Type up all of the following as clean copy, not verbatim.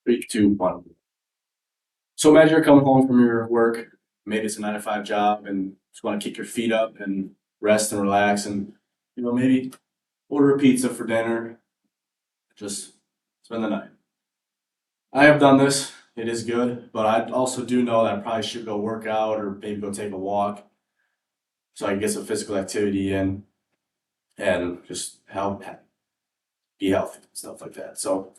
Three, two, one. So imagine you're coming home from your work, maybe it's a 9 to 5 job, and just want to kick your feet up and rest and relax, and maybe order a pizza for dinner, just spend the night. I have done this. It is good, but I also do know that I probably should go work out or maybe go take a walk so I can get some physical activity in and just help be healthy and stuff like that. So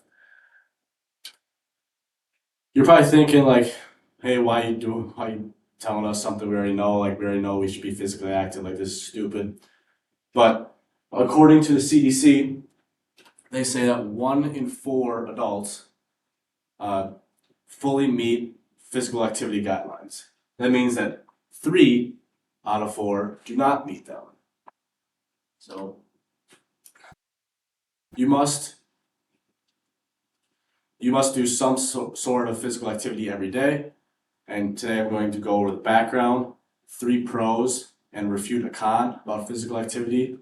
you're probably thinking like, hey, why you telling us something we already know? Like we already know we should be physically active. Like this is stupid. But according to the CDC, they say that 1 in 4 adults uh, fully meet physical activity guidelines. That means that 3 out of 4 do not meet them. So you must do some sort of physical activity every day. And today I'm going to go over the background, 3 pros, and refute a con about physical activity.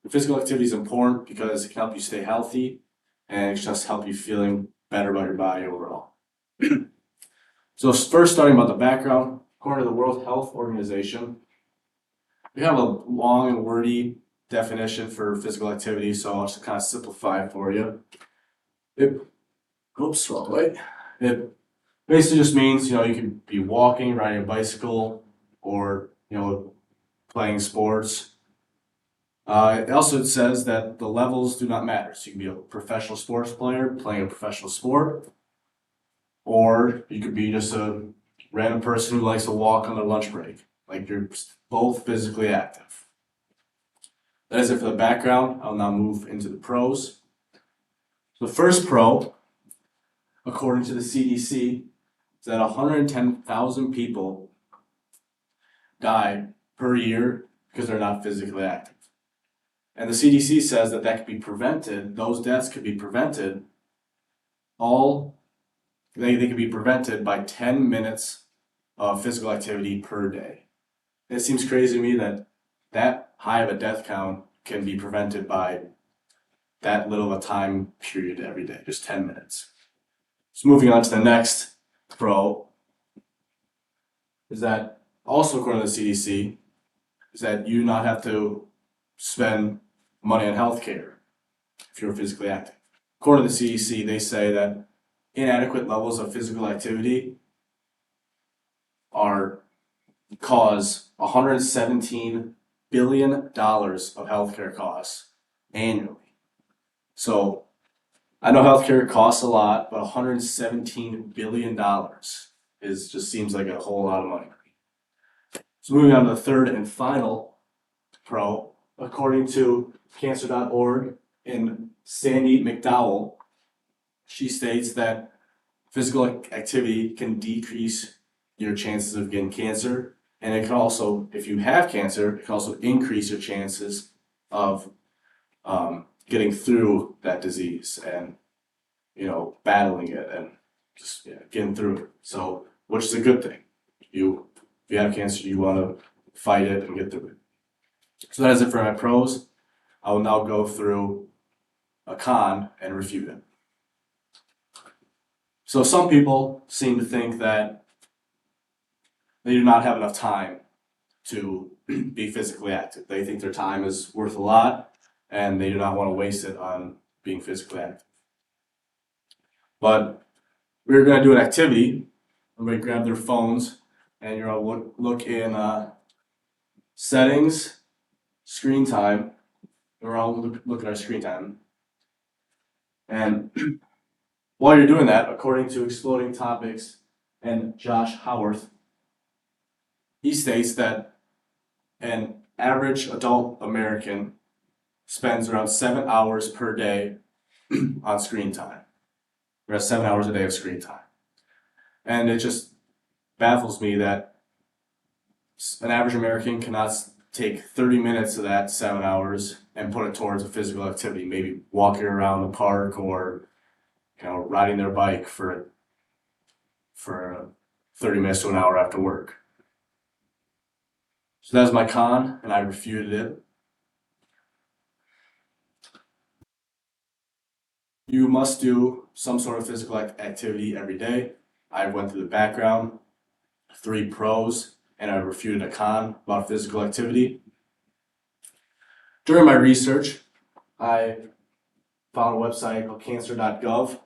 Physical activity is important because it can help you stay healthy and it can just help you feeling better about your body overall. So first, starting about the background, according to the World Health Organization, we have a long and wordy definition for physical activity, so I'll just kind of simplify it for you. It basically just means you could be walking, riding a bicycle, or playing sports. It also says that the levels do not matter. So you can be a professional sports player playing a professional sport, or you could be just a random person who likes to walk on their lunch break. Like you're both physically active. That is it for the background. I'll now move into the pros. So the first pro, according to the CDC, is that 110,000 people die per year because they're not physically active. And the CDC says that could be prevented, those deaths could be prevented, they could be prevented by 10 minutes of physical activity per day. It seems crazy to me that high of a death count can be prevented by that little of a time period every day, just 10 minutes. So moving on to the next pro, is that also according to the CDC, is that you do not have to spend money on healthcare if you're physically active. According to the CDC, they say that inadequate levels of physical activity cause $117 billion of healthcare costs annually. So I know healthcare costs a lot, but $117 billion just seems like a whole lot of money. So moving on to the third and final pro, according to cancer.org and Sandy McDowell, she states that physical activity can decrease your chances of getting cancer, and it can also, if you have cancer, it can also increase your chances of getting through that disease and battling it and just getting through it. So, which is a good thing. If you have cancer, you want to fight it and get through it. So that is it for my pros. I will now go through a con and refute it. So some people seem to think that they do not have enough time to be physically active. They think their time is worth a lot and they do not want to waste it on being physically active. But we're going to do an activity. Everybody grab their phones and you're going to look in settings, screen time. We're all look at our screen time. And while you're doing that, according to Exploding Topics and Josh Howarth, he states that an average adult American spends around 7 hours per day on screen time. We have 7 hours a day of screen time. And it just baffles me that an average American cannot take 30 minutes of that 7 hours and put it towards a physical activity, maybe walking around the park or riding their bike for 30 minutes to an hour after work. So that's my con, and I refuted it. you must do some sort of physical activity every day. I went through the background, 3 pros, and I refuted a con about physical activity. During my research, I found a website called cancer.gov,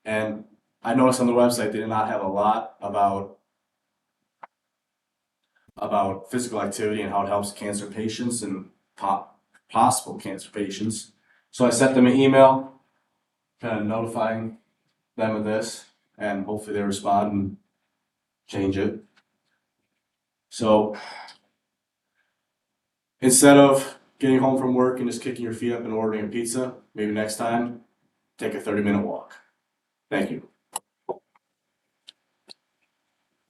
and I noticed on the website they did not have a lot about physical activity and how it helps cancer patients and possible cancer patients. So I sent them an email, kind of notifying them of this, and hopefully they respond and change it. So instead of getting home from work and just kicking your feet up and ordering a pizza, maybe next time, take a 30-minute walk. Thank you.